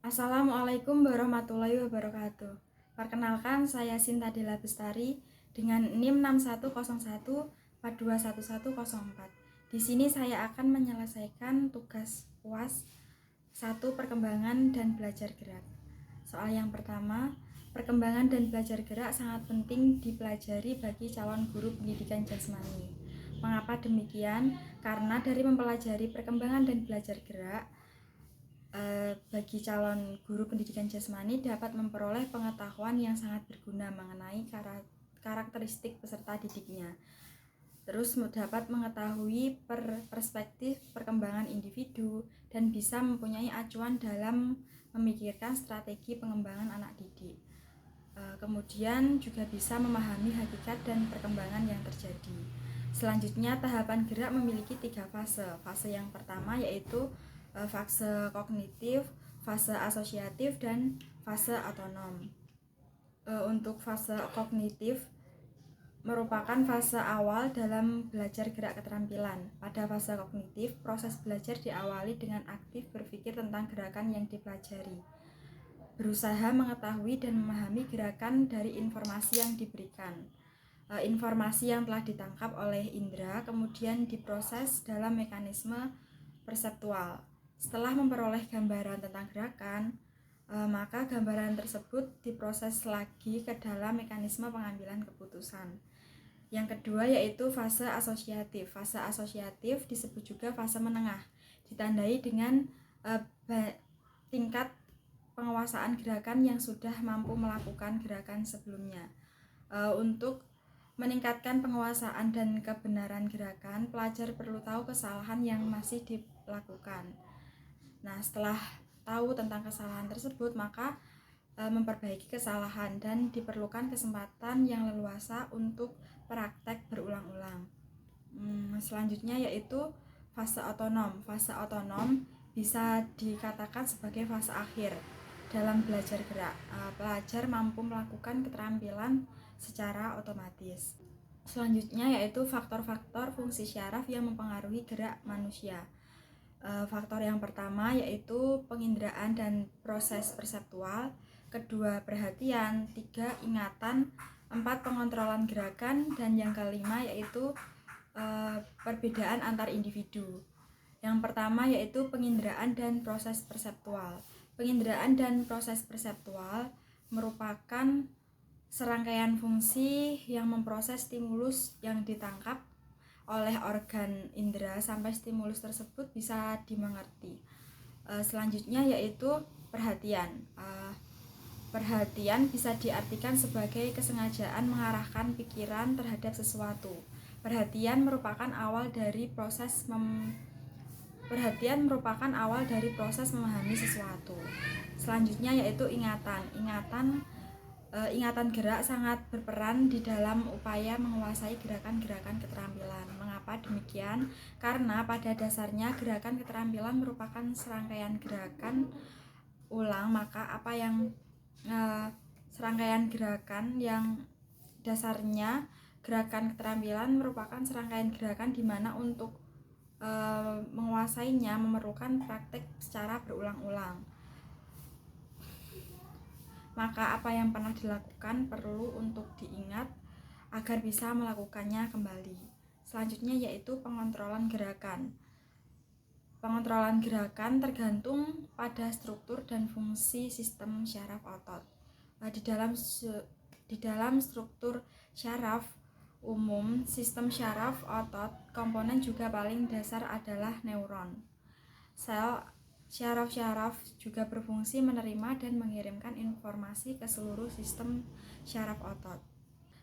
Assalamualaikum warahmatullahi wabarakatuh. Perkenalkan, saya Sinta Dela Bestari dengan NIM 6101421104. Di sini saya akan menyelesaikan tugas UAS 1 perkembangan dan belajar gerak. Soal yang pertama, perkembangan dan belajar gerak sangat penting dipelajari bagi calon guru pendidikan jasmani. Mengapa demikian? Karena dari mempelajari perkembangan dan belajar gerak, bagi calon guru pendidikan jasmani dapat memperoleh pengetahuan yang sangat berguna mengenai karakteristik peserta didiknya. Terus dapat mengetahui perspektif perkembangan individu dan bisa mempunyai acuan dalam memikirkan strategi pengembangan anak didik. Kemudian juga bisa memahami hakikat dan perkembangan yang terjadi. Selanjutnya, tahapan gerak memiliki 3 fase. Fase yang pertama yaitu fase kognitif, fase asosiatif, dan fase otonom. Untuk fase kognitif merupakan fase awal dalam belajar gerak keterampilan. Pada fase kognitif, proses belajar diawali dengan aktif berpikir tentang gerakan yang dipelajari, berusaha mengetahui dan memahami gerakan dari informasi yang diberikan. Informasi yang telah ditangkap oleh indera kemudian diproses dalam mekanisme perseptual. Setelah memperoleh gambaran tentang gerakan, maka gambaran tersebut diproses lagi ke dalam mekanisme pengambilan keputusan. Yang kedua yaitu fase asosiatif. Fase asosiatif disebut juga fase menengah, ditandai dengan tingkat penguasaan gerakan yang sudah mampu melakukan gerakan sebelumnya. Untuk meningkatkan penguasaan dan kebenaran gerakan, pelajar perlu tahu kesalahan yang masih dilakukan. Nah, setelah tahu tentang kesalahan tersebut, maka memperbaiki kesalahan dan diperlukan kesempatan yang leluasa untuk praktek berulang-ulang. Selanjutnya yaitu fase otonom. Fase otonom bisa dikatakan sebagai fase akhir dalam belajar gerak. Pelajar mampu melakukan keterampilan secara otomatis. Selanjutnya yaitu faktor-faktor fungsi syaraf yang mempengaruhi gerak manusia. Faktor yang pertama yaitu penginderaan dan proses perseptual, kedua perhatian, 3 ingatan, 4 pengontrolan gerakan, dan yang kelima yaitu perbedaan antar individu. Yang pertama yaitu penginderaan dan proses perseptual. Penginderaan dan proses perseptual merupakan serangkaian fungsi yang memproses stimulus yang ditangkap oleh organ indera sampai stimulus tersebut bisa dimengerti. Selanjutnya yaitu perhatian. Perhatian bisa diartikan sebagai kesengajaan mengarahkan pikiran terhadap sesuatu. Perhatian merupakan awal dari proses memahami sesuatu. Selanjutnya yaitu ingatan. Ingatan gerak sangat berperan di dalam upaya menguasai gerakan-gerakan keterampilan. Mengapa demikian? Karena pada dasarnya gerakan keterampilan merupakan serangkaian gerakan ulang, maka serangkaian gerakan yang dasarnya gerakan keterampilan merupakan serangkaian gerakan di mana untuk menguasainya memerlukan praktek secara berulang-ulang. Maka apa yang pernah dilakukan perlu untuk diingat agar bisa melakukannya kembali. Selanjutnya yaitu pengontrolan gerakan. Pengontrolan gerakan tergantung pada struktur dan fungsi sistem syaraf otot. Di dalam struktur syaraf umum sistem syaraf otot, komponen juga paling dasar adalah neuron. Sel syaraf-syaraf juga berfungsi menerima dan mengirimkan informasi ke seluruh sistem syaraf otot.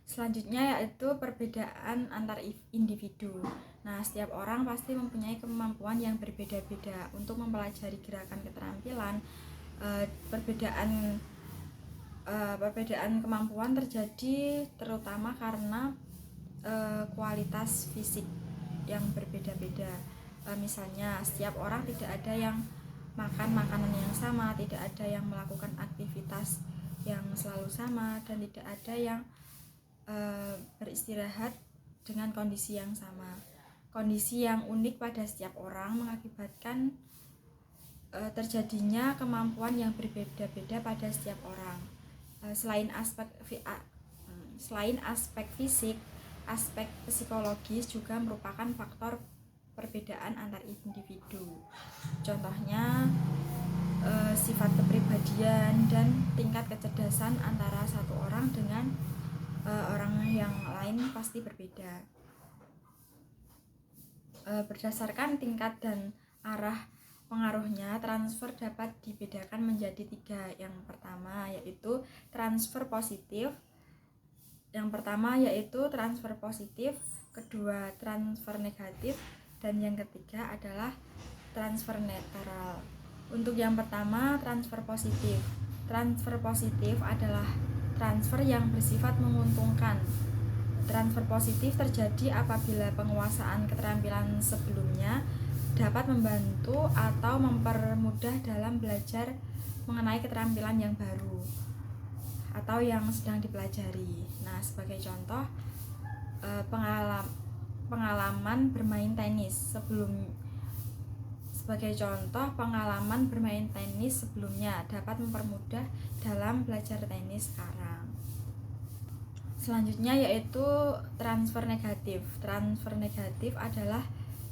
Selanjutnya yaitu perbedaan antar individu. Nah, setiap orang pasti mempunyai kemampuan yang berbeda-beda. Untuk mempelajari gerakan keterampilan, perbedaan kemampuan terjadi terutama karena kualitas fisik yang berbeda-beda. Misalnya setiap orang tidak ada yang makan makanan yang sama, tidak ada yang melakukan aktivitas yang selalu sama, dan tidak ada yang beristirahat dengan kondisi yang sama. Kondisi yang unik pada setiap orang mengakibatkan terjadinya kemampuan yang berbeda-beda pada setiap orang. Selain aspek fisik, aspek psikologis juga merupakan faktor perbedaan antar individu. Contohnya sifat kepribadian dan tingkat kecerdasan antara satu orang dengan orang yang lain pasti berbeda. Berdasarkan tingkat dan arah pengaruhnya, transfer dapat dibedakan menjadi 3. Yang pertama yaitu transfer positif. Kedua transfer negatif, dan yang ketiga adalah transfer netral. Untuk yang pertama, transfer positif. Transfer positif adalah transfer yang bersifat menguntungkan. Transfer positif terjadi apabila penguasaan keterampilan sebelumnya dapat membantu atau mempermudah dalam belajar mengenai keterampilan yang baru atau yang sedang dipelajari. Nah, sebagai contoh, pengalaman bermain tenis sebelumnya dapat mempermudah dalam belajar tenis sekarang. Selanjutnya yaitu transfer negatif. Transfer negatif adalah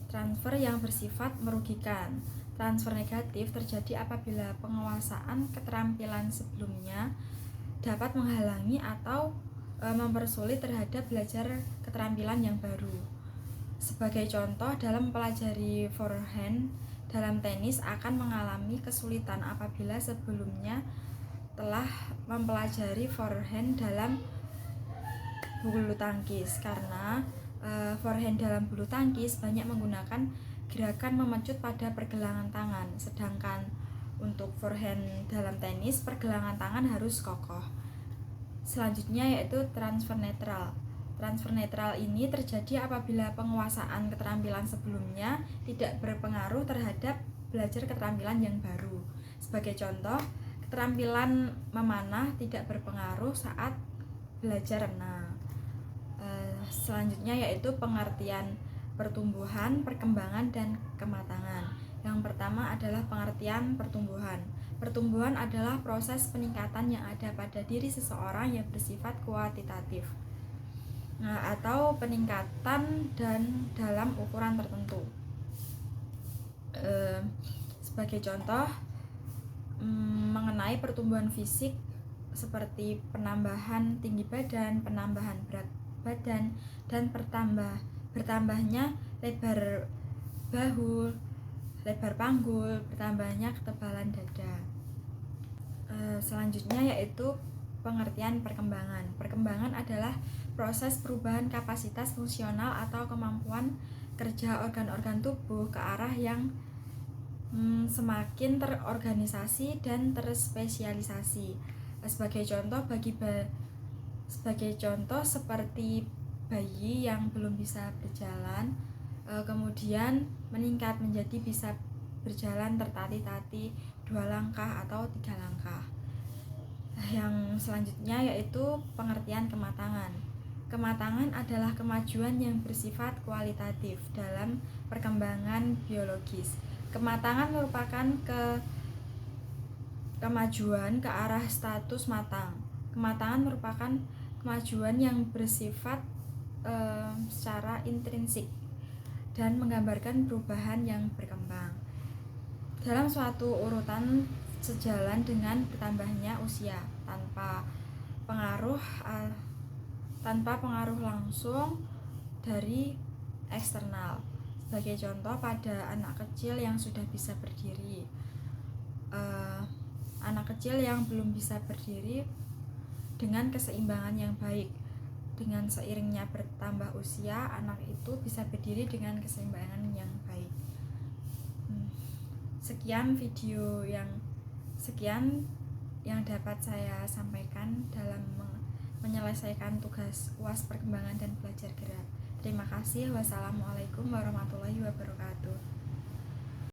transfer yang bersifat merugikan. Transfer negatif terjadi apabila penguasaan keterampilan sebelumnya dapat menghalangi atau mempersulit terhadap belajar keterampilan yang baru. Sebagai contoh, dalam mempelajari forehand dalam tenis akan mengalami kesulitan apabila sebelumnya telah mempelajari forehand dalam bulu tangkis, karena forehand dalam bulu tangkis banyak menggunakan gerakan memecut pada pergelangan tangan, sedangkan untuk forehand dalam tenis pergelangan tangan harus kokoh. Selanjutnya yaitu transfer netral. Transfer netral ini terjadi apabila penguasaan keterampilan sebelumnya tidak berpengaruh terhadap belajar keterampilan yang baru. Sebagai contoh, keterampilan memanah tidak berpengaruh saat belajar renang. Selanjutnya yaitu pengertian pertumbuhan, perkembangan, dan kematangan. Yang pertama adalah pengertian pertumbuhan. Pertumbuhan adalah proses peningkatan yang ada pada diri seseorang yang bersifat kuantitatif, atau peningkatan dan dalam ukuran tertentu. Sebagai contoh, mengenai pertumbuhan fisik seperti penambahan tinggi badan, penambahan berat badan, dan bertambahnya lebar bahu, lebar panggul, bertambahnya ketebalan dada. Selanjutnya yaitu pengertian perkembangan. Perkembangan adalah proses perubahan kapasitas fungsional atau kemampuan kerja organ-organ tubuh ke arah yang semakin terorganisasi dan terspesialisasi. Sebagai contoh seperti bayi yang belum bisa berjalan, kemudian meningkat menjadi bisa berjalan tertati-tati 2 langkah atau 3 langkah. Yang selanjutnya yaitu pengertian kematangan. Kematangan adalah kemajuan yang bersifat kualitatif dalam perkembangan biologis. Kematangan merupakan kemajuan ke arah status matang. Kematangan merupakan kemajuan yang bersifat secara intrinsik dan menggambarkan perubahan yang berkembang dalam suatu urutan sejalan dengan bertambahnya usia tanpa pengaruh langsung dari eksternal. Sebagai contoh, pada anak kecil yang sudah bisa berdiri, anak kecil yang belum bisa berdiri dengan keseimbangan yang baik, dengan seiringnya bertambah usia, anak itu bisa berdiri dengan keseimbangan yang baik. Sekian yang dapat saya sampaikan dalam menyelesaikan tugas UAS perkembangan dan belajar gerak. Terima kasih. Wassalamualaikum warahmatullahi wabarakatuh.